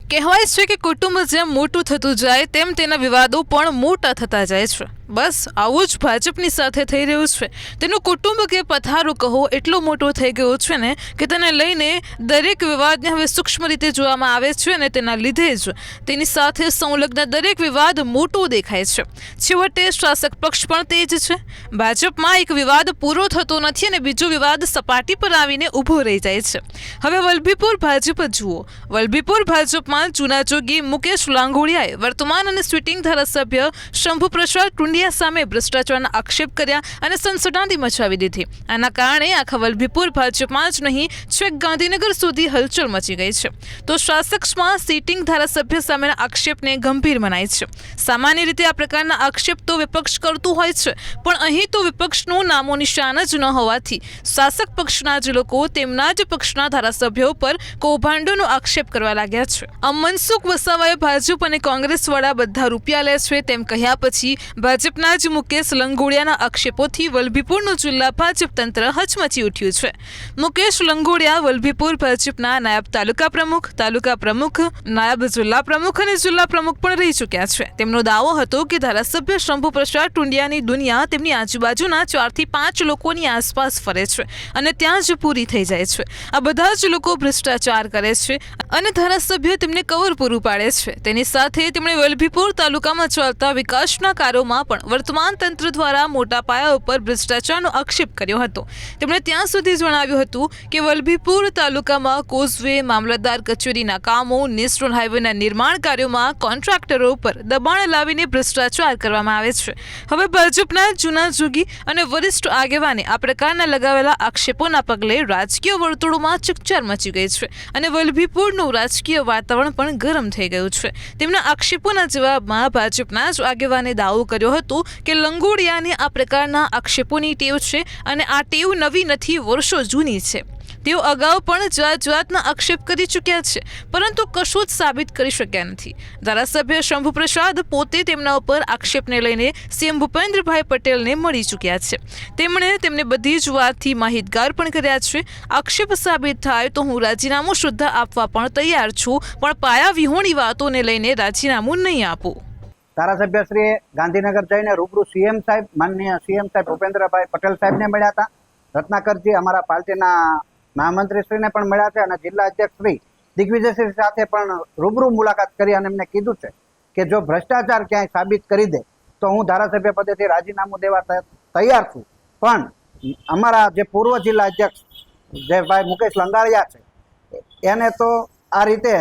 કહેવાય છે કે કુટુંબ જેમ મોટું થતું જાય તેમ તેના વિવાદો પણ મોટા થતા જાય છે। બસ આવું જ ભાજપની સાથે થઈ રહ્યું છે। તેનું કુટુંબ કે પથારો કહો એટલો મોટો થઈ ગયો છે ને કે તેને લઈને દરેક વિવાદને હવે સૂક્ષ્મ રીતે જોવામાં આવે છે અને તેના લીધે જ તેની સાથે સંલગ્ન દરેક વિવાદ મોટો દેખાય છે। છેવટે શાસક પક્ષ પણ તે જ છે। ભાજપમાં એક વિવાદ પૂરો થતો નથી અને બીજો વિવાદ સપાટી પર આવીને ઊભો રહી જાય છે। હવે વલભીપુર ભાજપ જુઓ। વલભીપુર ભાજપમાં જૂના જોગી મુકેશ લાંગોડિયાએ વર્તમાન અને સ્વિટિંગ ધારાસભ્ય શંભુ પ્રસાદ ટુંડિયા સામે ભ્રષ્ટાચારના આક્ષેપ કર્યા અને સનસનાટી મચાવી દીધી। આના કારણે આખા વલભીપુર ભાજપમાં જ નહીં છેક ગાંધીનગર સુધી હલચલ મચી ગઈ છે। તો શાસકમાં સિટિંગ ધારાસભ્ય સામેના આક્ષેપને ગંભીર મનાય છે। સામાન્ય રીતે આ પ્રકારના આક્ષેપ તો વિપક્ષ કરતું હોય છે, પણ અહીં તો વિપક્ષનું નામો નિશાન જ ન હોવાથી શાસક પક્ષના જ લોકો તેમના જ પક્ષના ધારાસભ્યો પર કૌભાંડોનો આક્ષેપ કરવા લાગ્યા છે। મનસુખ વસાવાએ ભાજપ અને કોંગ્રેસ વાળા બધા રૂપિયા લે છે તેમ કહ્યા પછી ભાજપના જ મુકેશ લંગોડિયાના આક્ષેપોથી વલભીપુરનું જિલ્લા ભાજપ તંત્ર હચમચી ઉઠ્યું છે। મુકેશ લંગોડિયા વલભીપુર ભાજપના નાયબ તાલુકા પ્રમુખ, નાયબ જિલ્લા પ્રમુખ અને જિલ્લા પ્રમુખ પણ રહી ચૂક્યા છે। તેમનો દાવો હતો કે ધારાસભ્ય શંભુ પ્રસાદ ટુંડિયાની દુનિયા તેમની આજુબાજુના 4 થી 5 લોકોની આસપાસ ફરે છે અને ત્યાં જ પૂરી થઈ જાય છે। આ બધા જ લોકો ભ્રષ્ટાચાર કરે છે અને ધારાસભ્ય તેમને કવર પૂરું પાડે છે। તેની સાથે તેમણે વલભીપુર તાલુકામાં ચાલતા વિકાસના કાર્યોમાં પણ વર્તમાન તંત્ર દ્વારા મોટા પાયા ઉપર ભ્રષ્ટાચારનો આક્ષેપ કર્યો હતો। તેમણે ત્યાં સુધી જણાવ્યું હતું કે વલભીપુર તાલુકામાં કોઝવે, મામલતદાર કચેરીના કામો, નેશનલ હાઈવેના નિર્માણ કાર્યોમાં કોન્ટ્રાક્ટરો પર દબાણ લાવીને ભ્રષ્ટાચાર કરવામાં આવે છે। હવે ભાજપના જૂના જોગી અને વરિષ્ઠ આગેવાને આ પ્રકારના લગાવેલા આક્ષેપોના પગલે રાજકીય વર્તુળોમાં ચકચાર મચી ગઈ છે અને વલભીપુરનું રાજકીય વાતાવરણ પણ ગરમ થઈ ગયું છે। તેમના આક્ષેપોના જવાબમાં ભાજપના જ આગેવાને દાવો કર્યો હતો કે લંગોડિયાને આ પ્રકારના આક્ષેપોની ટેવ છે અને આ ટેવ નવી નથી, વર્ષો જૂની છે। તેઓ અગાઉ પણ જાતના આક્ષેપ કરી ચૂક્યા છે, પરંતુ કશું જ સાબિત કરી શક્યા નથી। ધારાસભ્ય શંભુ પ્રસાદ પોતે તેમના ઉપર આક્ષેપને લઈને સીએમ ભૂપેન્દ્રભાઈ પટેલને મળી ચૂક્યા છે। તેમણે તેમને બધી જ વાતથી માહિતગાર પણ કર્યા છે। આક્ષેપ સાબિત થાય તો હું રાજીનામું સુદ્ધા આપવા પણ તૈયાર છું, પણ પાયા વિહોણી વાતોને લઈને રાજીનામું નહીં આપું। ધારાસભ્યશ્રીએ ગાંધીનગર જઈને રૂબરૂ માનનીય સીએમ સાહેબ ભૂપેન્દ્રભાઈ પટેલ સાહેબને મળ્યા હતા। રત્નાકરજી અમારા પાર્ટીના મહામંત્રીશ્રીને પણ મળ્યા છે અને જિલ્લા અધ્યક્ષ શ્રી દિગ્વિજયસિંહ સાથે પણ રૂબરૂ મુલાકાત કરી અને એમને કીધું છે કે જો ભ્રષ્ટાચાર ક્યાંય સાબિત કરી દે તો હું ધારાસભ્ય પદેથી રાજીનામું દેવા તૈયાર છું। પણ અમારા જે પૂર્વ જિલ્લા અધ્યક્ષ જે ભાઈ મુકેશ લંગાળિયા છે એને તો આ રીતે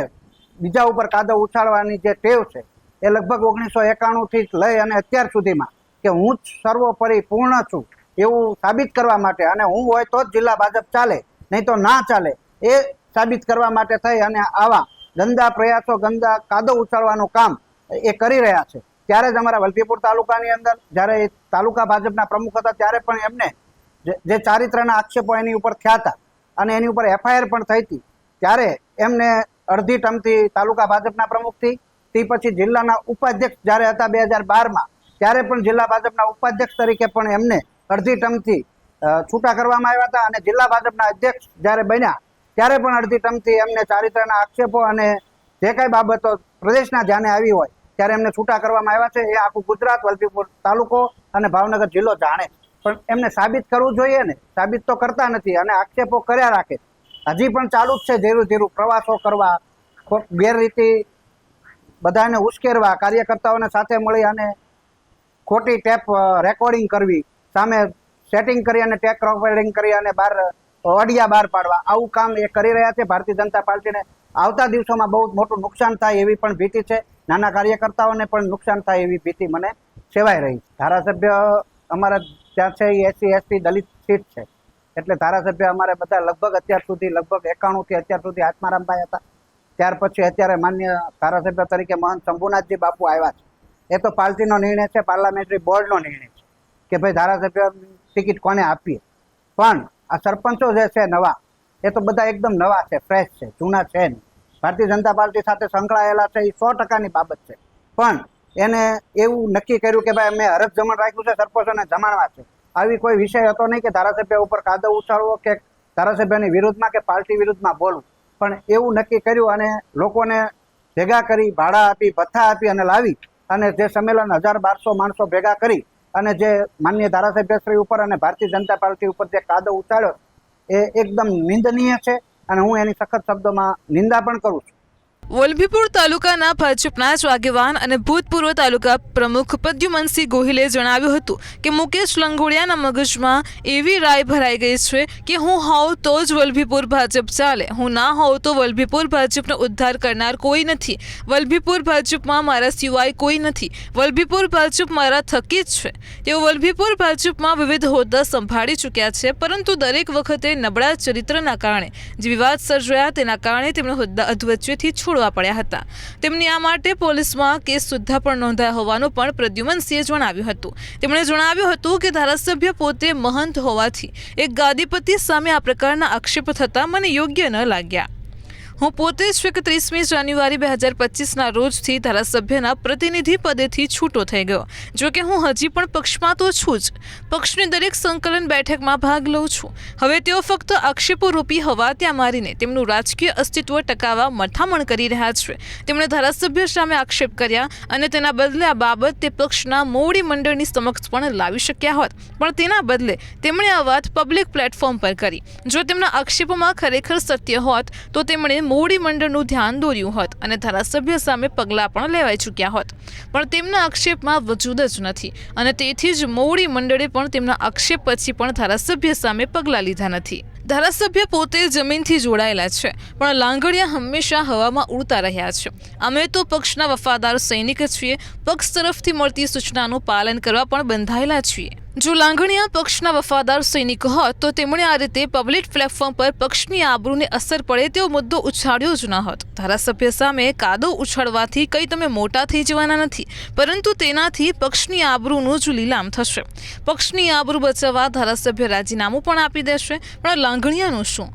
બીજા ઉપર કાદવ ઉછાળવાની જે ટેવ છે એ લગભગ 1991થી લઈ અને અત્યાર સુધીમાં કે હું જ સર્વોપરી પૂર્ણ છું એવું સાબિત કરવા માટે અને હું હોય તો જ જિલ્લા ભાજપ ચાલે, નહીં તો ના ચાલે, એ સાબિત કરવા માટે થઈ અને આવા ગંદા પ્રયાસો, ગંદા કાદવ ઉછાળવાનું કામ એ કરી રહ્યા છે। ત્યારે જ અમારા વલભીપુર તાલુકાની અંદર જ્યારે એ તાલુકા ભાજપના પ્રમુખ હતા ત્યારે પણ એમને જે ચારિત્રના આક્ષેપો એની ઉપર થયા હતા અને એની ઉપર એફઆઈઆર પણ થઈ હતી, ત્યારે એમને અડધી ટર્મથી તાલુકા ભાજપના પ્રમુખથી તે પછી જિલ્લાના ઉપાધ્યક્ષ જ્યારે હતા 2012માં ત્યારે પણ જિલ્લા ભાજપના ઉપાધ્યક્ષ તરીકે પણ એમને અડધી ટર્મથી છૂટા કરવામાં આવ્યા હતા અને જિલ્લા ભાજપના અધ્યક્ષ જ્યારે બન્યા ત્યારે પણ અડધી ટર્મથી એમને ચારિત્રના આક્ષેપો અને જે કાંઈ બાબતો પ્રદેશના ધ્યાને આવી હોય ત્યારે એમને છૂટા કરવામાં આવ્યા છે। એ આખું ગુજરાત, વલભીપુર તાલુકો અને ભાવનગર જિલ્લો જાણે, પણ એમને સાબિત કરવું જોઈએ ને, સાબિત તો કરતા નથી અને આક્ષેપો કર્યા રાખે। હજી પણ ચાલુ જ છે ધીરું પ્રવાસો કરવા, ગેરરીતિ બધાને ઉશ્કેરવા, કાર્યકર્તાઓને સાથે મળી અને ખોટી ટેપ રેકોર્ડિંગ કરવી, સામે સેટિંગ કરી અને ટેપ રેકોર્ડિંગ કરી અને ઓડિયા બહાર પાડવા, આવું કામ એ કરી રહ્યા છે। ભારતીય જનતા પાર્ટીને આવતા દિવસોમાં બહુ મોટું નુકસાન થાય એવી પણ ભીતિ છે, નાના કાર્યકર્તાઓને પણ નુકસાન થાય એવી ભીતિ મને સેવાઈ રહી છે। ધારાસભ્ય અમારા ત્યાં છે એ SC ST દલિત સીટ છે, એટલે ધારાસભ્ય અમારે બધા લગભગ અત્યાર સુધી 91થી અત્યાર સુધી આત્મારામભાઈ હતા। ત્યાર પછી અત્યારે માન્ય ધારાસભ્ય તરીકે મહંત શંભુનાથજી બાપુ આવ્યા છે। એ તો પાર્ટીનો નિર્ણય છે, પાર્લામેન્ટરી બોર્ડનો નિર્ણય છે કે ભાઈ ધારાસભ્ય ટિકિટ કોને આપીએ, પણ આ સરપંચો જે છે નવા, એ તો બધા એકદમ નવા છે, ફ્રેશ છે, જૂના છે નહીં। ભારતીય જનતા પાર્ટી સાથે સંકળાયેલા છે એ 100%ની બાબત છે, પણ એને એવું નક્કી કર્યું કે ભાઈ અમે હરખ જમણ રાખ્યું છે, સરપંચોને જમાડવા છે। આવી કોઈ વિષય હતો નહીં કે ધારાસભ્ય ઉપર કાદવ ઉછાળવો કે ધારાસભ્યની વિરુદ્ધમાં કે પાર્ટી વિરુદ્ધમાં બોલવું, પણ એવું નક્કી કર્યું અને લોકોને ભેગા કરી, ભાડા આપી, ભથ્થા આપી અને લાવી અને જે સંમેલન 1200 માણસો ભેગા કરી અને જે માનનીય ધારાસભ્યશ્રી ઉપર અને ભારતીય જનતા પાર્ટી ઉપર જે કાદવ ઉછાળ્યો એ એકદમ નિંદનીય છે અને હું એની સખત શબ્દોમાં નિંદા પણ કરું છું. વલભીપુર તાલુકાના ભાજપના જ આગેવાન અને ભૂતપૂર્વ તાલુકા પ્રમુખ પ્રદ્યુમનસિંહ ગોહિલે જણાવ્યું હતું કે મુકેશ લંગોડિયાના મગજમાં એવી રાય ભરાઈ ગઈ છે કે હું હોઉં તો જ વલભીપુર ભાજપ ચાલે, હું ના હોઉં તો વલભીપુર ભાજપનો ઉદ્ધાર કરનાર કોઈ નથી. વલભીપુર ભાજપમાં મારા સિવાય કોઈ નથી. વલભીપુર ભાજપ મારા થકી જ છે. તેઓ વલભીપુર ભાજપમાં વિવિધ હોદ્દા સંભાળી ચૂક્યા છે, પરંતુ દરેક વખતે નબળા ચરિત્રના કારણે જે વિવાદ સર્જાયા તેના કારણે તેમણે હોદ્દા અધવચ્ચેથી છોડવા પડ્યા હતા. તેમની આ માટે પોલીસમાં કેસ સુદ્ધા પણ નોંધાયા હોવાનું પણ પ્રદ્યુમનસિંહે જણાવ્યું હતું. તેમણે જણાવ્યું હતું કે ધારાસભ્ય પોતે મહંત હોવાથી એક ગાદીપતિ સામે આ પ્રકારના આક્ષેપ થતા મને યોગ્ય ન લાગ્યા. હું પોતે જ 31મી જાન્યુઆરી 2025ના રોજથી ધારાસભ્યના પ્રતિનિધિ પદેથી છૂટો થઈ ગયો. જોકે હું હજી પણ પક્ષમાં તો છું જ. પક્ષની દરેક સંકલન બેઠકમાં ભાગ લઉં છું. હવે તેઓ ફક્ત આક્ષેપો રૂપી હવા ત્યાં મારીને તેમનું રાજકીય અસ્તિત્વ ટકાવવા મથામણ કરી રહ્યા છે. તેમણે ધારાસભ્ય સામે આક્ષેપ કર્યા અને તેના બદલે આ બાબત તે પક્ષના મોવડી મંડળની સમક્ષ પણ લાવી શક્યા હોત, પણ તેના બદલે તેમણે આ વાત પબ્લિક પ્લેટફોર્મ પર કરી. જો તેમના આક્ષેપોમાં ખરેખર સત્ય હોત તો તેમણે મોવડી મંડળનું ધ્યાન દોર્યું હોત અને ધારાસભ્ય સામે પગલાં પણ લેવાઈ ચૂક્યા હોત, પણ તેમના આક્ષેપમાં વજૂદ જ નથી અને તેથી જ મોવડી મંડળે પણ તેમના આક્ષેપ પછી પણ ધારાસભ્ય સામે પગલાં લીધા નથી. ધારાસભ્ય પોતે જમીનથી જોડાયેલા છે, પણ લાંગડિયા હંમેશા હવામાં ઉડતા રહ્યા છે. અમે તો પક્ષના વફાદાર સૈનિક છીએ. પક્ષ તરફથી મળતી સૂચનાનું પાલન કરવા પણ બંધાયેલા છીએ. જો લાંગડિયા પક્ષના વફાદાર સૈનિક હોત તો તેમણે આ રીતે પબ્લિક પ્લેટફોર્મ પર પક્ષની આબરૂને અસર પડે તેવો મુદ્દો ઉછાળ્યો જ ન હોત. ધારાસભ્ય સામે કાદવ ઉછાળવાથી કંઈ તમે મોટા થઈ જવાના નથી, પરંતુ તેનાથી પક્ષની આબરૂનું જ લીલામ થશે. પક્ષની આબરૂ બચાવવા ધારાસભ્ય રાજીનામું પણ આપી દેશે, પણ લાંગડિયાનું શું?